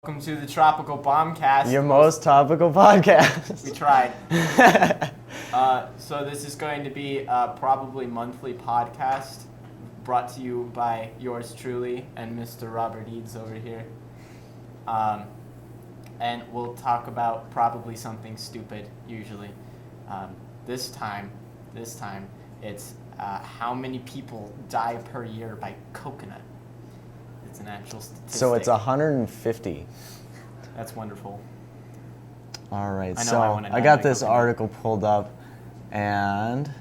Welcome to the Tropical Bombcast. Your most topical podcast. We tried. So this is going to be a probably monthly podcast brought to you by yours truly and Mr. Robert Eads over here. And we'll talk about probably something stupid usually. This time, it's how many people die per year by coconut. It's an actual statistic. So it's 150. That's wonderful. All right, I know so I wanna I die got by this coconut. article pulled up, and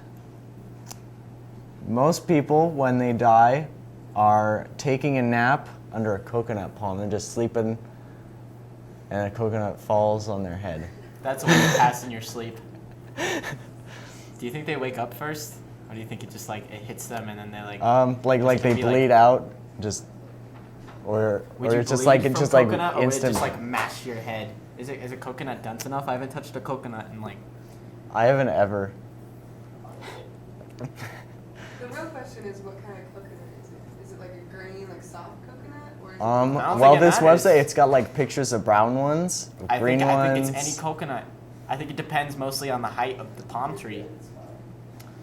most people, when they die, are taking a nap under a coconut palm. They're just sleeping, and a coconut falls on their head. That's what you pass in your sleep. Do you think they wake up first, or do you think it just it hits them and then they Like they be bleed out, just, or Would you it's just bleed like from it's just like coconut, or instant. would it just mash your head? Is it coconut dense enough? I haven't touched a coconut in I haven't ever. The real question is, what kind of coconut is it? Is it like a green, soft coconut, or is it don't Well, think it this matters. website, it's got pictures of brown ones, green ones. I think it's any coconut. I think it depends mostly on the height of the palm tree.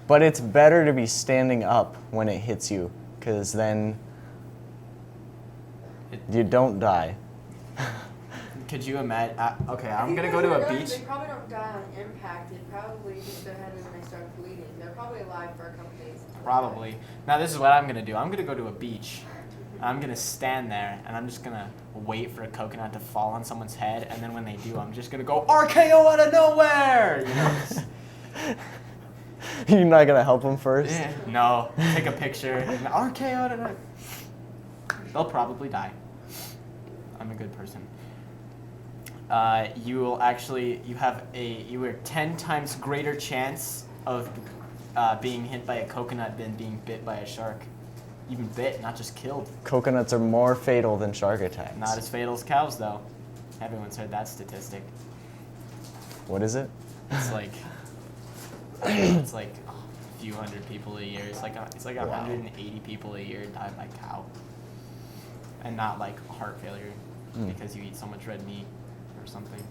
But it's better to be standing up when it hits you, because then you don't die. Could you imagine? Okay, I I'm think gonna go to they're a really- beach. They probably don't die on impact. They probably hit their head and then they start bleeding. They're probably alive for a couple days. Probably. Now this is what I'm gonna do. I'm gonna go to a beach. I'm gonna stand there and I'm just gonna wait for a coconut to fall on someone's head, and then when they do, I'm just gonna go RKO out of nowhere. You know? You're not gonna help them first? Yeah. No. Take a picture. And RKO out of nowhere. They'll probably die. I'm a good person. You are 10 times greater chance of being hit by a coconut than being bit by a shark. Even bit, not just killed. Coconuts are more fatal than shark attacks. Not as fatal as cows, though. Everyone's heard that statistic. What is it? It's like a few hundred people a year. It's like 180 people a year die by cow, and not heart failure because you eat so much red meat or something.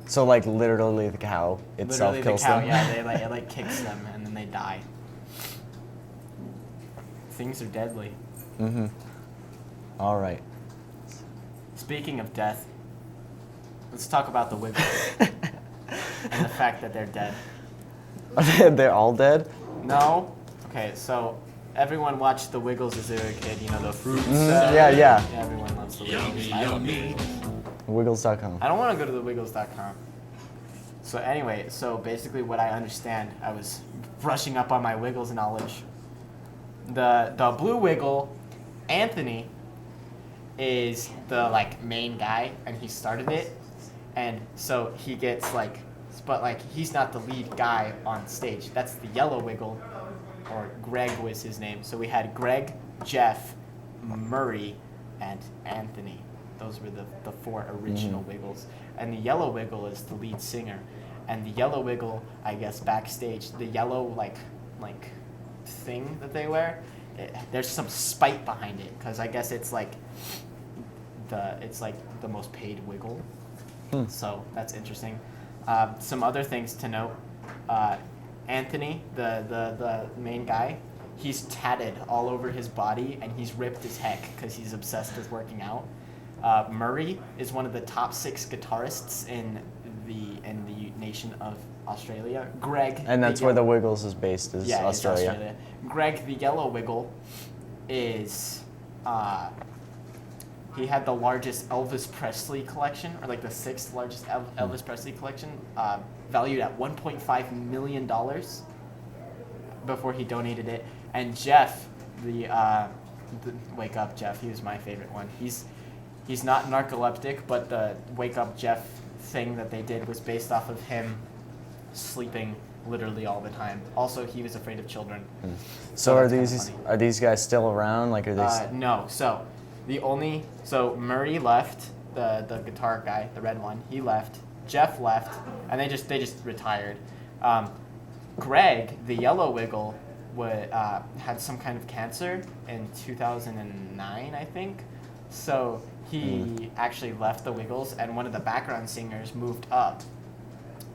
So literally the cow itself Literally kills the cow, them? yeah, it kicks them and then they die. Things are deadly. Mm-hmm. All right. Speaking of death, let's talk about the Wiggles and the fact that they're dead. They're all dead? No? Okay, so everyone watched the Wiggles as they were a kid, the fruits. Yeah. Everyone loves the Wiggles. I love it. Wiggles.com. I don't want to go to the Wiggles.com. So anyway, basically what I understand, I was brushing up on my Wiggles knowledge. The blue Wiggle, Anthony, is the main guy, and he started it, and so he gets but he's not the lead guy on stage. That's the yellow Wiggle, or Greg was his name. So we had Greg, Jeff, Murray, and Anthony. Those were the four original Wiggles. And the yellow Wiggle is the lead singer. And the yellow Wiggle, I guess, backstage, the yellow thing that they wear, there's some spite behind it, because I guess it's the most paid Wiggle. So that's interesting. Some other things to note. Anthony, the main guy, he's tatted all over his body, and he's ripped as heck because he's obsessed with working out. Murray is one of the top 6 guitarists in the nation of Australia. Greg, And that's where the Wiggles is based, is yeah, it's Australia. Australia. Greg, the yellow Wiggle, is he had the largest Elvis Presley collection, or the 6th largest Elvis Presley collection, valued at $1.5 million before he donated it. And Jeff, the Wake Up Jeff, he was my favorite one. He's not narcoleptic, but the Wake Up Jeff thing that they did was based off of him sleeping literally all the time. Also, he was afraid of children. So that's kinda funny. are these guys still around? Are they? No. So Murray left, the guitar guy, the red one. He left. Jeff left, and they just retired. Greg, the yellow Wiggle, had some kind of cancer in 2009, I think. So he actually left the Wiggles, and one of the background singers moved up.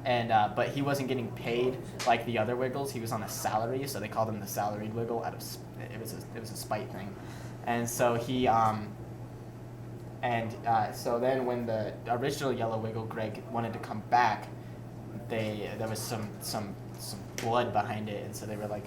And but he wasn't getting paid like the other Wiggles. He was on a salary, so they called him the salaried Wiggle. It was a spite thing, and so he so then when the original Yellow Wiggle Greg wanted to come back, there was some blood behind it, and so they were like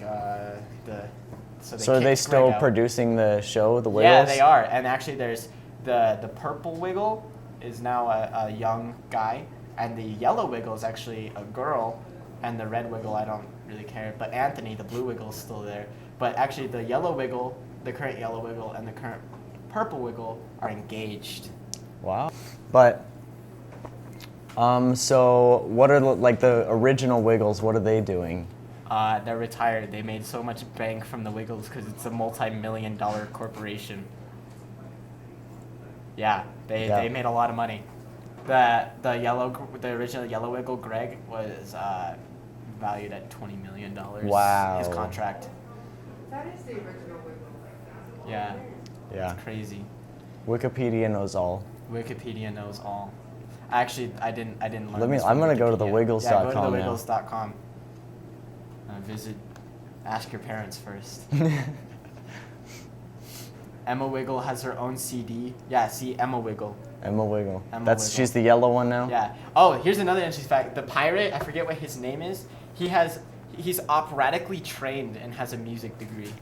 So are they kicked still Greg out. producing the show, the Wiggles? Yeah, they are. And actually, there's the purple Wiggle is now a young guy, and the yellow Wiggle is actually a girl, and the red Wiggle, I don't really care. But Anthony, the blue Wiggle, is still there. But actually, the yellow Wiggle, the current yellow Wiggle, and the current purple Wiggle are engaged. Wow. But, so what are the original Wiggles? What are they doing? They're retired. They made so much bank from the Wiggles because it's a multi-million-dollar corporation. Yeah, they made a lot of money. The original Yellow Wiggle Greg was valued at $20 million. Wow. His contract. That is the original Wiggle. Yeah. Yeah. It's crazy. Wikipedia knows all. Wikipedia knows all. Actually, I didn't learn. Let me. this I'm from gonna go to the Wikipedia. wiggles.com Yeah, go to the now. wiggles.com. Visit. Ask your parents first. Emma Wiggle has her own CD. Yeah, see, Emma Wiggle. Emma Wiggle. Emma That's Wiggle. she's the yellow one now. Yeah. Oh, here's another interesting fact. The pirate, I forget what his name is. He's operatically trained and has a music degree.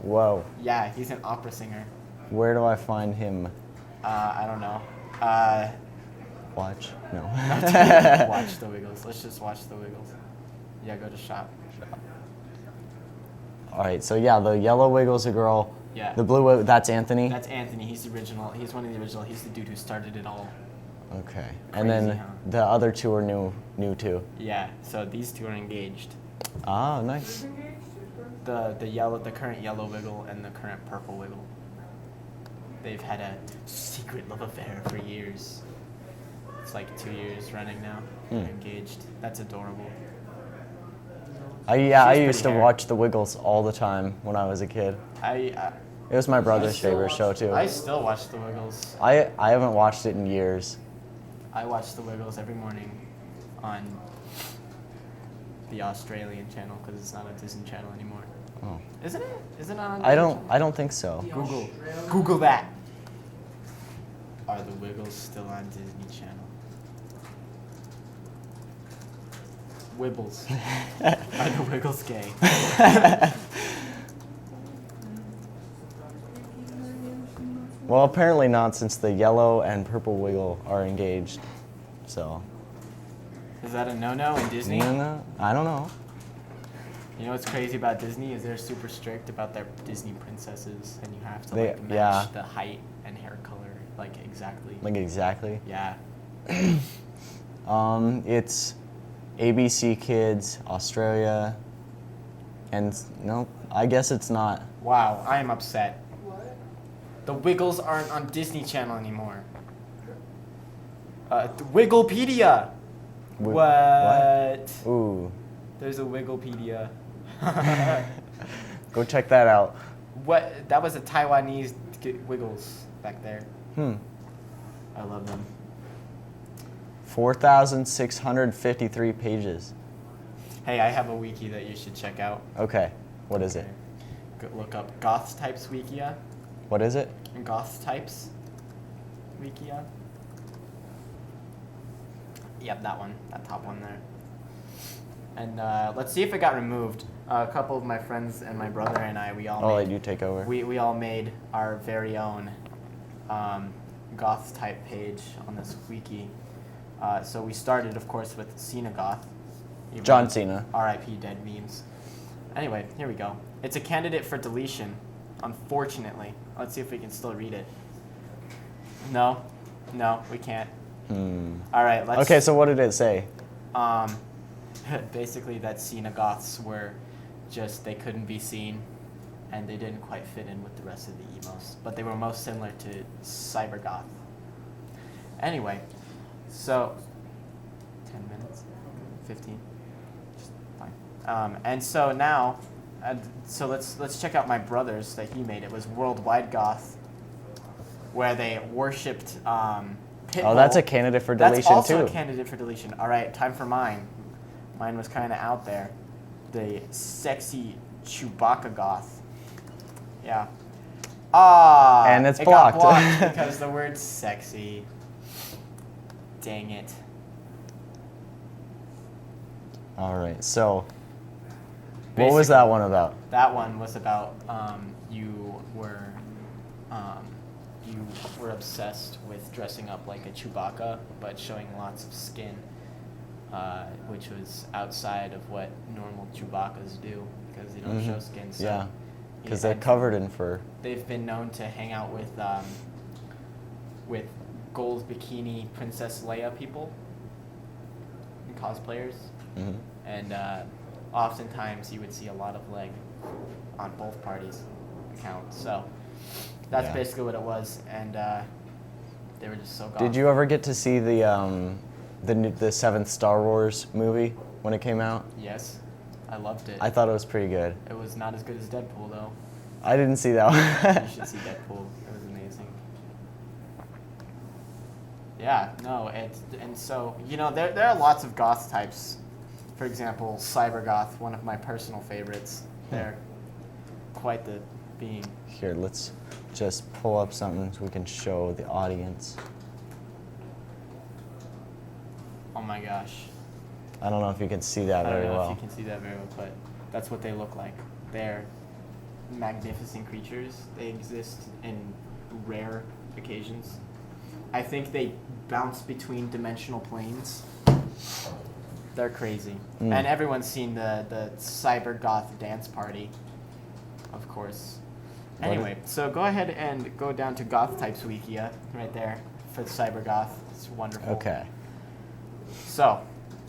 Whoa. Yeah, he's an opera singer. Where do I find him? I don't know. Watch. No. Watch the Wiggles. Let's just watch the Wiggles. Yeah, go to shop. All right. So yeah, the yellow Wiggle's a girl. Yeah. The blue. That's Anthony. That's Anthony. He's the original. He's one of the original. He's the dude who started it all. Okay. And then Crazy, huh? the other two are new too. Yeah. So these two are engaged. Ah, nice. The current yellow Wiggle and the current purple Wiggle. They've had a secret love affair for years. It's like 2 years running now. They're engaged. That's adorable. I She's used to pretty hair. watch the Wiggles all the time when I was a kid. It was my brother's favorite show too. I still watch the Wiggles. I haven't watched it in years. I watch the Wiggles every morning on the Australian channel because it's not a Disney channel anymore. Oh. Isn't it? Isn't it on? I don't think so. Google that. Are the Wiggles still on Disney Channel? Wibbles. Are the Wiggles gay? Well, apparently not, since the yellow and purple Wiggle are engaged. So. Is that a no-no in Disney? No, I don't know. You know what's crazy about Disney is they're super strict about their Disney princesses, and you have to They- like match yeah. the height and hair color like exactly. Like exactly. Yeah. It's ABC Kids, Australia, and no, I guess it's not. Wow, I am upset. What? The Wiggles aren't on Disney Channel anymore. Wigglepedia. What? Ooh, There's a Wigglepedia. go check that out. What? That was a Taiwanese Wiggles back there. I love them. 4,653 pages. Hey, I have a wiki that you should check out. Okay, what is it? Go look up Goth Types Wikia. What is it? Goth Types Wikia. Yep, that one. That top one there. And let's see if it got removed. A couple of my friends and my brother and I, we all I'll made, let you take over. we all made our very own goth type page on this wiki. So we started, of course, with Cena Goth. even John though Cena. R.I.P. dead memes. Anyway, here we go. It's a candidate for deletion, unfortunately. Let's see if we can still read it. No, we can't. All right, let's. Okay, so what did it say? Basically that Cena Goths were just, they couldn't be seen, and they didn't quite fit in with the rest of the emos, but they were most similar to Cyber Goth. Anyway, so 10 minutes, 15, just fine. And so now, so let's check out my brother's that he made. It was Worldwide Goth. where they worshipped Pitbull. Oh, that's a candidate for deletion That's also too. a candidate for deletion. All right, time for mine. Mine was kind of out there. The sexy Chewbacca goth. Yeah. And it's it blocked. got blocked because the word sexy. Dang it. All right. So, what was that one about? That one was about you were obsessed with dressing up like a Chewbacca, but showing lots of skin, which was outside of what normal Chewbaccas do because they don't show skin. So Yeah, because they're covered in fur. They've been known to hang out with gold bikini Princess Leia people and cosplayers, and oftentimes you would see a lot of leg on both parties' accounts. So that's basically what it was, and they were just so goth. Did you ever get to see the seventh Star Wars movie when it came out? Yes, I loved it. I thought it was pretty good. It was not as good as Deadpool, though. I didn't see that one. You should see Deadpool. It was amazing. Yeah, no, and so, there are lots of goth types. For example, cyber goth, one of my personal favorites. They're quite the being. Here, let's just pull up something so we can show the audience. Oh my gosh. I don't know if you can see that I very don't know well. if you can see that very well, but that's what they look like. They're magnificent creatures. They exist in rare occasions. I think they bounce between dimensional planes. They're crazy. And everyone's seen the cyber goth dance party, of course. Anyway, so go ahead and go down to Goth Types Wikia right there for the cyber goth. It's wonderful. Okay. So,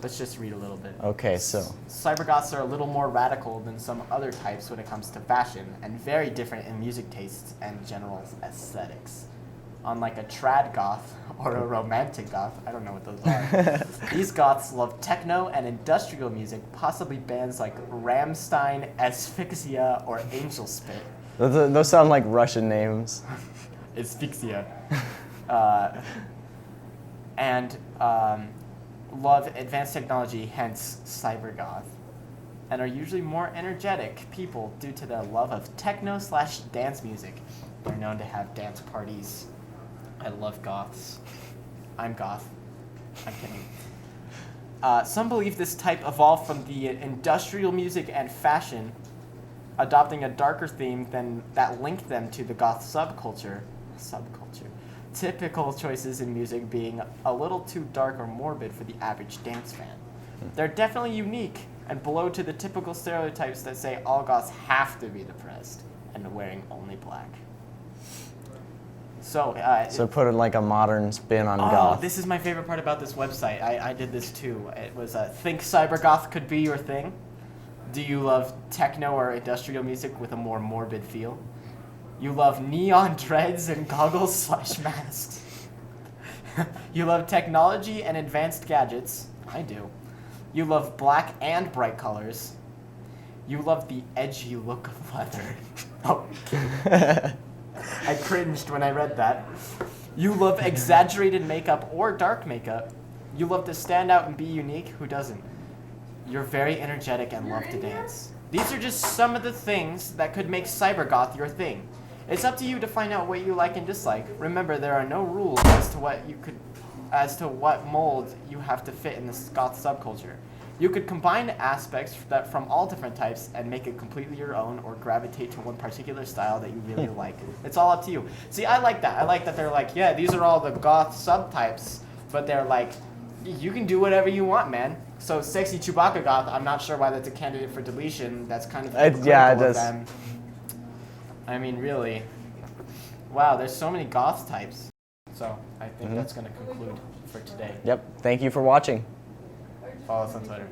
let's just read a little bit. Okay, so. Cybergoths are a little more radical than some other types when it comes to fashion, and very different in music tastes and general aesthetics. Unlike a trad goth or a romantic goth, I don't know what those are, these goths love techno and industrial music, possibly bands like Rammstein, Asphyxia, or Angel Spit. Those sound like Russian names. Asphyxia. And love advanced technology, hence cybergoth, and are usually more energetic people due to their love of techno/dance music. They're known to have dance parties. I love goths. I'm goth. I'm kidding. Some believe this type evolved from the industrial music and fashion, adopting a darker theme than that linked them to the goth subculture. Typical choices in music being a little too dark or morbid for the average dance fan. They're definitely unique and below to the typical stereotypes that say all goths have to be depressed and wearing only black. So put it like a modern spin on oh, goth. this is my favorite part about this website. I did this too. It was think cybergoth could be your thing. Do you love techno or industrial music with a more morbid feel? You love neon dreads and goggles/masks. You love technology and advanced gadgets. I do. You love black and bright colors. You love the edgy look of leather. Oh, I cringed when I read that. You love exaggerated makeup or dark makeup. You love to stand out and be unique. Who doesn't? You're very energetic and love to dance. These are just some of the things that could make cybergoth your thing. It's up to you to find out what you like and dislike. Remember, there are no rules as to what mold you have to fit in this goth subculture. You could combine aspects from all different types and make it completely your own, or gravitate to one particular style that you really like. It's all up to you. See, I like that. I like that they're like, yeah, these are all the goth subtypes, but they're like, you can do whatever you want, man. So sexy Chewbacca goth, I'm not sure why that's a candidate for deletion. That's kind of yeah, it critical of does. them. I mean, really. Wow, there's so many goth types. So I think that's going to conclude for today. Yep. Thank you for watching. Follow us on Twitter.